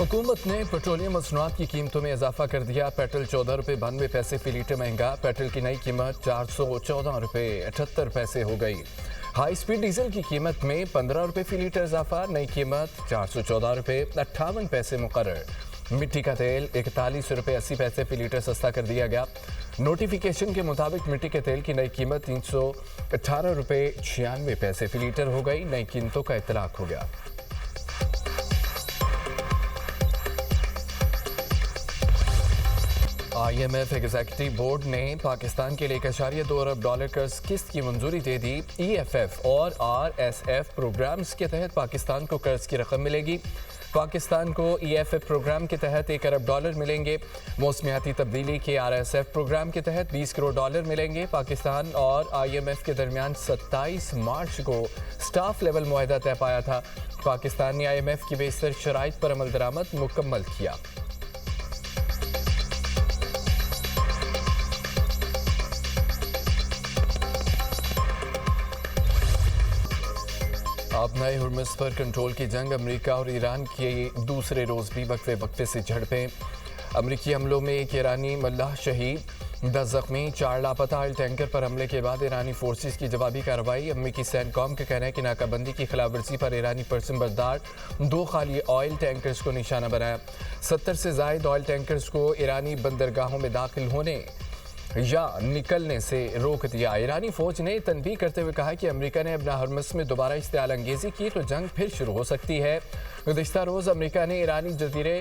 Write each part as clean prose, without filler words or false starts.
हुकूमत ने पेट्रोलियम मसनूआत की कीमतों में इजाफा कर दिया। पेट्रोल 14 रुपये 92 पैसे फी लीटर महंगा। पेट्रोल की नई कीमत 414 रुपये 78 पैसे हो गई। हाई स्पीड डीजल की कीमत में 15 रुपये फी लीटर इजाफा, नई कीमत 414 रुपये 58 पैसे मुकर्रर। मिट्टी का तेल 41 रुपये 80 पैसे फी लीटर सस्ता कर दिया गया। नोटिफिकेशन के मुताबिक मिट्टी के तेल की नई कीमत 318 रुपये 96 पैसे फी लीटर हो गई। नई कीमतों का इतलाक हो गया। IMF एग्जीक्यूटिव बोर्ड ने पाकिस्तान के लिए $1.2 अरब कर्ज किस्त की मंजूरी दे दी। EFF और RSF प्रोग्राम्स के तहत पाकिस्तान को कर्ज की रकम मिलेगी। पाकिस्तान को EFF प्रोग्राम के तहत $1 अरब मिलेंगे। मौसमियाती तब्दीली के RSF प्रोग्राम के तहत $20 करोड़ मिलेंगे। पाकिस्तान और IMF के दरमियान 27 मार्च को स्टाफ लेवल मुआहदा तय पाया था। पाकिस्तान ने IMF की बेहतर शराइत पर अमल दरामद मुकम्मल किया। अब नए हुर्मुज़ पर कंट्रोल की जंग। अमेरिका और ईरान के दूसरे रोज़ भी वक्फे वक्फे से झड़पें। अमेरिकी हमलों में एक ईरानी मल्लाह शहीद, 10 जख्मी, 4 लापता। ऑयल टैंकर पर हमले के बाद ईरानी फोर्सेस की जवाबी कार्रवाई। अमेरिकी सैनकॉम का कहना है कि नाकाबंदी की खिलाफवर्जी पर ईरानी परचमबरदार 2 खाली ऑयल टैंकर्स को निशाना बनाया। 70 से ज़ायद ऑयल टैंकर्स को ईरानी बंदरगाहों में दाखिल होने या निकलने से रोक दिया। ईरानी फौज ने तनबीह करते हुए कहा कि अमेरिका ने अपना हुर्मुज़ में दोबारा इश्तियाल अंगेज़ी की तो जंग फिर शुरू हो सकती है। गुज़िश्ता रोज़ अमेरिका ने ईरानी जज़ीरे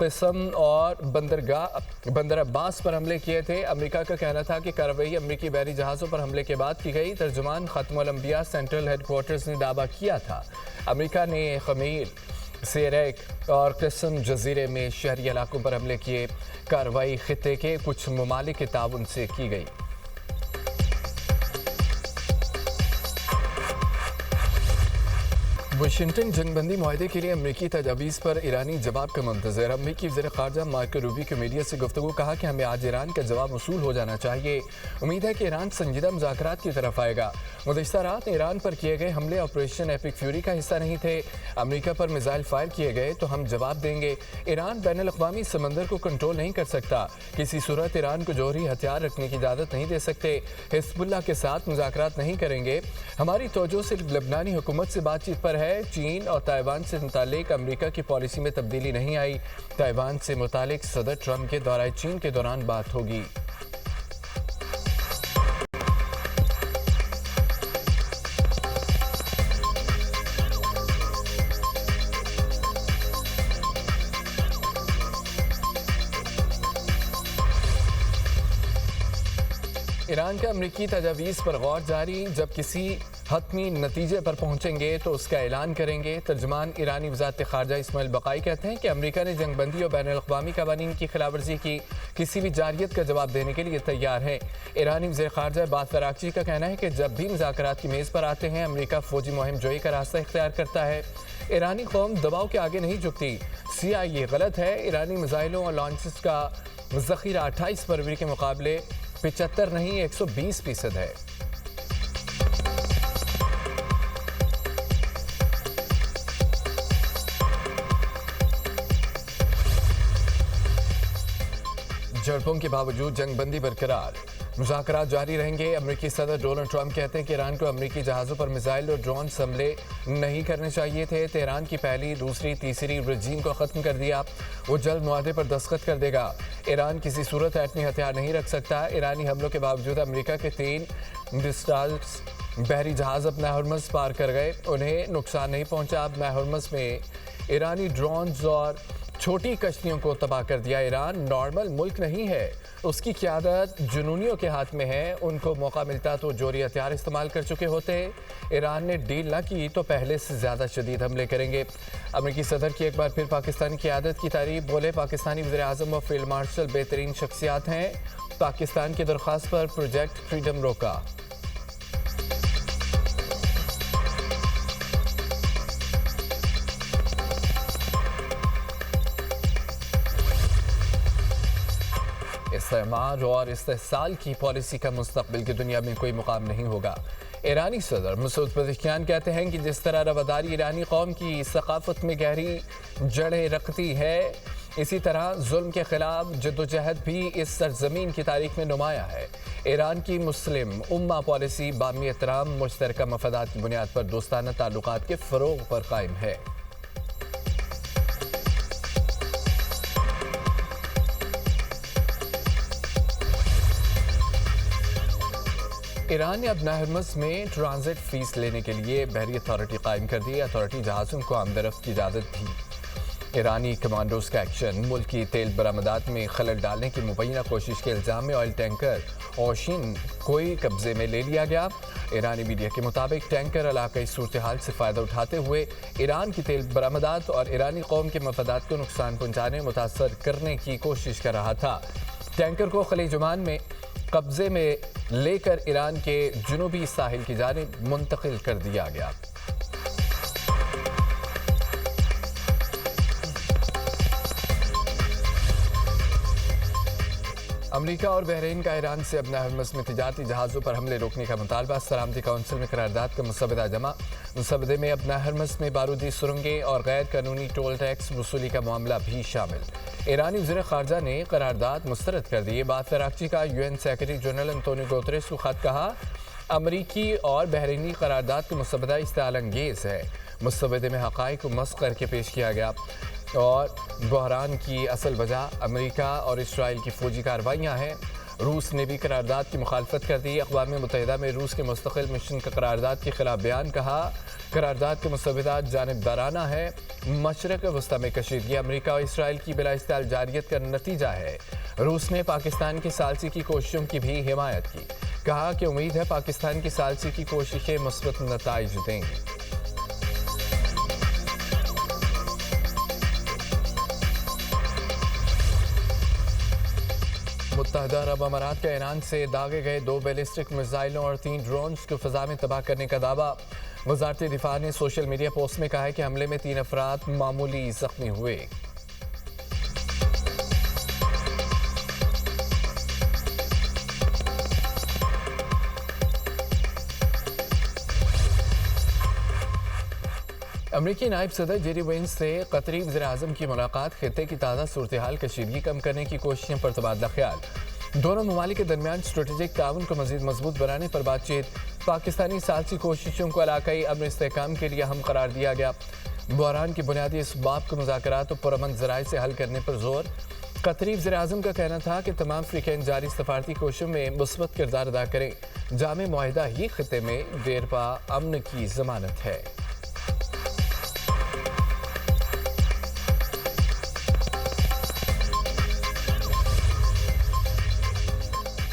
क़स्म और बंदर अब्बास पर हमले किए थे। अमेरिका का कहना था कि कार्रवाई अमेरिकी बहरी जहाज़ों पर हमले के बाद की गई। तर्जुमान ख़त्मुल अंबिया सेंट्रल हेडक्वार्टर्स ने दावा किया था अमेरिका ने खमीर, सेरेक और क़स्म जज़ीरे में शहरी इलाकों पर हमले किए। कार्रवाई खित्ते के कुछ ममालिक के ताउन से की गई। वाशिंगटन जंगबंदी मुआहदे के लिए अमेरिकी तजावीज़ पर ईरानी जवाब का मुंतज़र। अमेरिकी वज़ीर ख़ारजा मार्को रूबियो की मीडिया से गुफ्तगू कहा कि हमें आज ईरान का जवाब वसूल हो जाना चाहिए। उम्मीद है कि ईरान संजीदा मुज़ाकरात की तरफ आएगा। गुज़िश्ता रात ईरान पर किए गए हमले ऑपरेशन एपिक फ्यूरी का हिस्सा नहीं थे। अमेरिका पर मिसाइल फायर किए गए तो हम जवाब देंगे। ईरान बैनुल-अक़वामी समंदर को कंट्रोल नहीं कर सकता। किसी सूरत ईरान को जौहरी हथियार रखने की इजाज़त नहीं दे सकते। हिज़्बुल्लाह के साथ मुज़ाकरात नहीं करेंगे। हमारी तवज्जो सिर्फ लबनानी हुकूमत से बातचीत पर है। चीन और ताइवान से मुतालिक अमेरिका की पॉलिसी में तब्दीली नहीं आई। ताइवान से मुतालिक सदर ट्रंप के दौरे चीन के दौरान बात होगी। ईरान का अमेरिकी तजावीज़ पर गौर जारी। जब किसी हतमी नतीजे पर पहुंचेंगे तो उसका ऐलान करेंगे। तर्जुमान ईरानी वज़ारत ख़ारजा इस्माइल बक़ाई कहते हैं कि अमेरिका ने जंगबंदी और बैनुल-अक़वामी क़वानीन की खिलाफवर्जी की किसी भी जारियत का जवाब देने के लिए तैयार है। ईरानी वज़ीर ख़ारजा अब्बास अराग़ची का कहना है कि जब भी मुज़ाकरात की मेज़ पर आते हैं अमेरिका फ़ौजी मुहिम जोई का रास्ता इख्तियार करता है। ईरानी कौम दबाव के आगे नहीं झुकती। CIA गलत है। ईरानी मिसाइलों और लॉन्चेस का ज़ख़ीरा 28 फरवरी के मुकाबले 75 नहीं 120% है। झड़पों के बावजूद जंगबंदी बरकरार, मुज़ाकरात जारी रहेंगे। अमेरिकी सदर डोनाल्ड ट्रंप कहते हैं कि ईरान को अमेरिकी जहाज़ों पर मिसाइल और ड्रोन हमले नहीं करने चाहिए थे। तेहरान की पहली, दूसरी, तीसरी रजीम को ख़त्म कर दिया। वो जल्द मुआहदे पर दस्तखत कर देगा। ईरान किसी सूरत एटमी हथियार नहीं रख सकता। ईरानी हमलों के बावजूद अमेरिका के 3 डिस्ट्राल्स बहरी जहाज़ अपना हुर्मुज़ पार कर गए। उन्हें नुकसान नहीं पहुँचा। अब हुर्मुज़ में ईरानी ड्रोन्स और छोटी कश्तियों को तबाह कर दिया। ईरान नॉर्मल मुल्क नहीं है। उसकी क़यादत जुनूनियों के हाथ में है। उनको मौका मिलता तो जोरी हथियार इस्तेमाल कर चुके होते। ईरान ने डील ना की तो पहले से ज़्यादा शदीद हमले करेंगे। अमेरिकी सदर की एक बार फिर पाकिस्तान की क़यादत की तारीफ। बोले पाकिस्तानी वज़ीर आज़म और फील्ड मार्शल बेहतरीन शख्सियात हैं। पाकिस्तान की दरख्वास्त पर प्रोजेक्ट फ्रीडम रोका। इस्तेमाल और इस्तेहसाल की पॉलिसी का मुस्तक़बिल की दुनिया में कोई मुकाम नहीं होगा। ईरानी सदर मसूद पज़ेश्कियान कहते हैं कि जिस तरह रवादारी ईरानी कौम की सकाफत में गहरी जड़ें रखती है, इसी तरह जुल्म के खिलाफ जद्दोजहद भी इस सरजमीन की तारीख में नुमाया है। ईरान की मुस्लिम उम्मा पॉलिसी बामी एहतराम, मुश्तरका मफादात की बुनियाद पर दोस्ताना ताल्लुकात के फ़रोग़ पर कायम है। ईरान ने अब हरमुज़ में ट्रांजिट फीस लेने के लिए बहरी अथॉरिटी कायम कर दी। अथॉरिटी जहाज़ों को आमदरफ्त की इजाज़त दी। ईरानी कमांडोज का एक्शन, मुल्क की तेल बरामदात में खलल डालने की मुबैना कोशिश के इल्ज़ाम में ऑयल टैंकर ओशिन कोई कब्जे में ले लिया गया। ईरानी मीडिया के मुताबिक टैंकर इलाकाई सूरत हाल से फ़ायदा उठाते हुए ईरान की तेल बरामदात और ईरानी कौम के मफादात को नुकसान पहुँचाने मुतासर करने की कोशिश कर रहा था। टैंकर को खलीज ओमान में कब्जे में लेकर ईरान के जुनूबी साहिल की जानिब मुंतकिल कर दिया गया। अमेरिका और बहरीन का ईरान से अब हरमुज़ में तिजारती जहाज़ों पर हमले रोकने का मुतालबा। सलामती काउंसिल में करारदाद का मुसवदा जमा। मुसवदे में अब हरमुज़ में बारूदी सुरंगें और गैर कानूनी टोल टैक्स वसूली का मामला भी शामिल। ईरानी वज़ीर ख़ारजा ने करारदाद मुस्तरद कर दी। बाद कराची का UN secretary general Antonio Guterres को ख़त कहा, अमरीकी और बहरीनी करारदाद का मुसवदा इस्तेआल अंगेज़ है। मुसवदे में हक़ाइक़ को मस्ख़ करके पेश किया गया और बहरान की असल वजह अमेरिका और इसराइल की फ़ौजी कार्रवाइयाँ हैं। रूस ने भी करारदाद की मुखालफत कर दी। अक़वाम मुत्तहिदा में रूस के मुस्तक़िल मिशन का करारदाद के खिलाफ बयान, कहा करारदाद के मुसवदा जानिबदाराना है। मशरक़ वस्ता में कशीदगी अमेरिका और इसराइल की बिला इस्तेहाल जारियत का नतीजा है। रूस ने पाकिस्तान की सालसी की कोशिशों की भी हिमायत की, कहा कि उम्मीद है पाकिस्तान की सालसी की कोशिशें मुस्बत नताइज देंगी। मुत्तहदा अरब अमारात का ईरान से दागे गए 2 बैलिस्टिक मिसाइलों और 3 ड्रोन्स को फ़ज़ा में तबाह करने का दावा। वज़ारत दिफा ने सोशल मीडिया पोस्ट में कहा है कि हमले में 3 अफराद मामूली ज़ख्मी हुए। अमरीकी नायब सदर जेरी वेंस से कतरी वज़ीर-ए-आज़म की मुलाकात, खित्ते की ताज़ा सूरत हाल कशीदगी कम करने की कोशिशों पर तबादला ख्याल। दोनों ममालिक के दरमियान स्ट्रेटेजिक ताउन को मज़ीद मजबूत बनाने पर बातचीत। पाकिस्तानी सालसी कोशिशों को इलाकाई अमन इस्तेहकाम के लिए अहम करार दिया गया। बहरान की बुनियादी इसबाब को मुज़ाकरात और पुरअमन ज़राए से हल करने पर जोर। कतरी वज़ीर-ए-आज़म का कहना था कि तमाम फ़रीक़ैन जारी सफारती कोशिशों में मुस्बत किरदार अदा करें। जामे मुआहिदा ही खित्ते में देरपा अमन की ज़मानत है।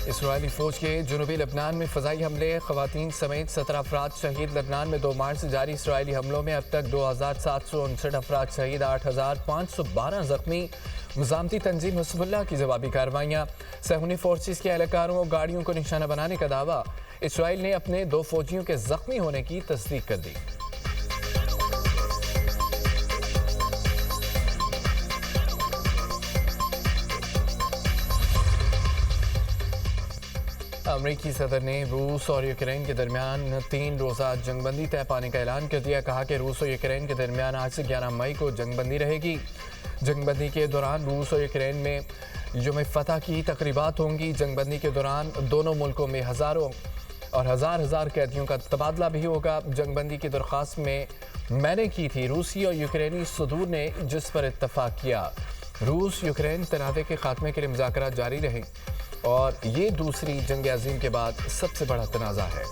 इसराइली फ़ौज के जनूबी लबनान में फ़ज़ाई हमले, ख़वातीन समेत 17 अफराद शहीद। लबनान में 2 मार्च से जारी इसराइली हमलों में अब तक 2759 अफराद शहीद, 8512 ज़ख्मी। मुज़ामती तंजीम हिज़्बुल्लाह की जवाबी कार्रवाइयाँ। सहूनी फोर्सेस के एहलकारों और गाड़ियों को निशाना बनाने का दावा। इसराइल ने अपने 2 फ़ौजियों के ज़ख्मी होने की तस्दीक कर दी। अमरीकी सदर ने रूस और यूक्रेन के दरमियान 3 रोज़ा जंगबंदी तय पाने का ऐलान कर दिया। कहा कि रूस और यूक्रेन के दरमियान आज से 11 मई को जंगबंदी रहेगी। जंगबंदी के दौरान रूस और यूक्रेन में यौम फतह की तकरीबात होंगी। जंगबंदी के दौरान दोनों मुल्कों में हज़ारों और हज़ार कैदियों का तबादला भी होगा। जंगबंदी की दरख्वास्त में मैंने की थी, रूसी और यूक्रेनी सदूर ने जिस पर इत्तफाक किया। रूस यूक्रेन तनाज़े के खात्मे के लिए मुज़ाकरात जारी रहे और ये दूसरी जंग अज़ीम के बाद सबसे बड़ा तनाज़ा है।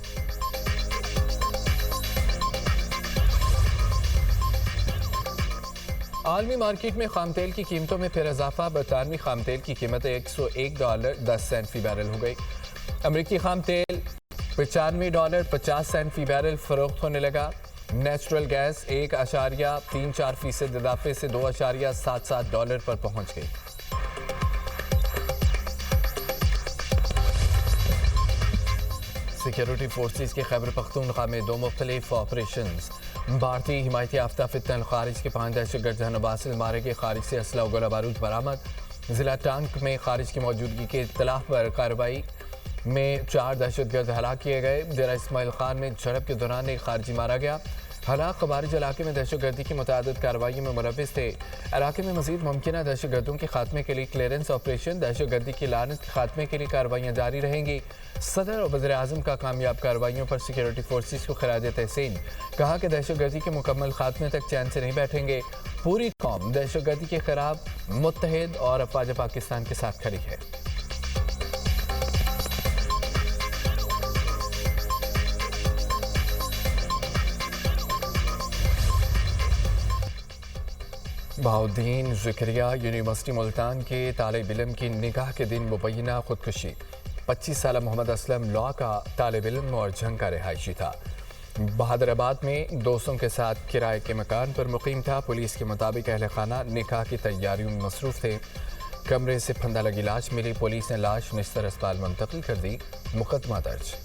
आलमी मार्केट में खाम तेल की कीमतों में फिर इजाफा। बरतानवी खाम तेल की कीमत $101.10 फ़ी बैरल हो गई। अमरीकी खाम तेल $95.50 फ़ी बैरल फरोख्त होने लगा। नेचुरल गैस 1.34% इजाफे से $2.77 पर पहुंच गई। सिक्योरिटी फोर्सेस के खैबर पख्तूनख्वा में 2 मुख्तलिफ ऑपरेशंस। भारतीय हिमायती याफ्ता फितन खारिज के 5 दहशतगर्द जहानबासिल मारे गए। खारिज से असला गोला बारूद बरामद। जिला टांक में खारिज की मौजूदगी के इत्तलाह पर कार्रवाई। में 4 दहशतगर्द हलाक किए गए। डेरा इस्माइल खान में झड़प के दौरान एक खारजी मारा गया। हलाक खवारिज इलाके में दहशतगर्दी की मुतअद्दिद कार्रवाइयों में मुलव्विस थे। इलाके में मजीद मुमकिन दहशतगर्दों के खात्मे के लिए क्लियरेंस ऑपरेशन, दहशतगर्दी की लानत के खात्मे के लिए कार्रवाइयाँ जारी रहेंगी। सदर और वज़ीर आज़म का कामयाब कार्रवाइयों पर सिक्योरिटी फोर्सेस को खराज तहसीन। कहा कि दहशतगर्दी के मुकम्मल खात्मे तक चैन से नहीं बैठेंगे। पूरी कौम दहशतगर्दी के खिलाफ मुत्तहिद और अफवाज पाकिस्तान के साथ खड़ी है। बहाउद्दीन ज़करिया यूनिवर्सिटी मुल्तान के तालिब इल्म की निकाह के दिन मुबैना खुदकुशी। 25 साल मोहम्मद असलम लॉ का तालिब इल्म और जंग का रिहायशी था। बहादुराबाद में दोस्तों के साथ किराए के मकान पर मुकीम था। पुलिस के मुताबिक अहल खाना निकाह की तैयारियों में मसरूफ़ थे। कमरे से फंदा लगी लाश मिली। पुलिस ने लाश निस्तर अस्पताल मुंतकिल कर दी। मुकदमा दर्ज।